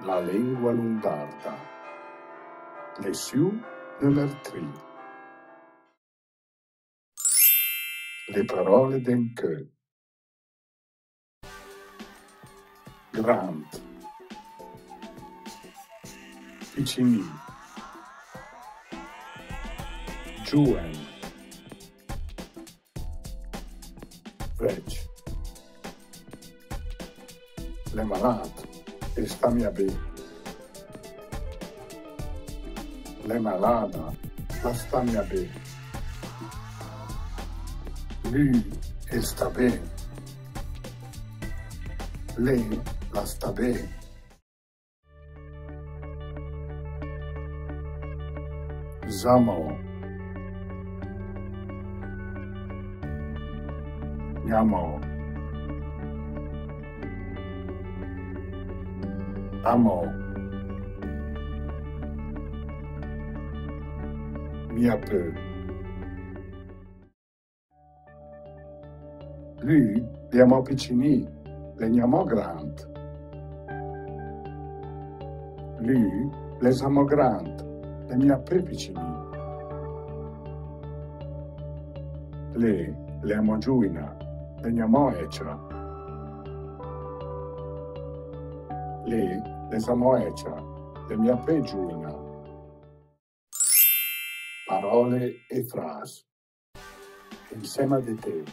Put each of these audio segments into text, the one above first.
La lingua lungarda. Leçon nummer 3. Le parole d'en queue. Grand. Piccini. Giuen. Vec. Le malade. Sta mia bé. Le malada. La sta mia bé. Lui sta bé. Lei la sta bé. Zamo. Niamo. Amo. Mia peu. Lui li amò piccini, le chiamò grand. Lui les amò grand, le mia peu piccini. Le amò giuina, le chiamò ecia. Les amò ecia, le mia peu giuina. Parole e frasi. Insieme di te.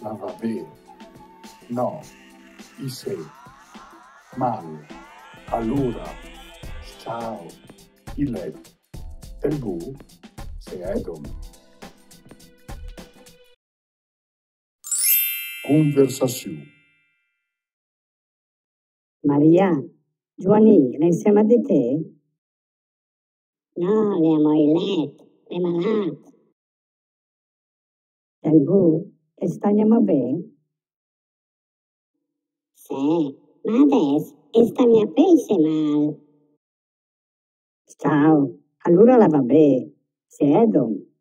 La va bene. No. I se. Mal. Allora. Ciao. I let. El bu. Se edom. Conversazione. Maria, Giovanni, è insieme di te? No, le amo il letto, le malate. El bu, e stiamo bene? Sì, ma adesso sta mia pesce mal. Ciao, allora la va bene, se edom.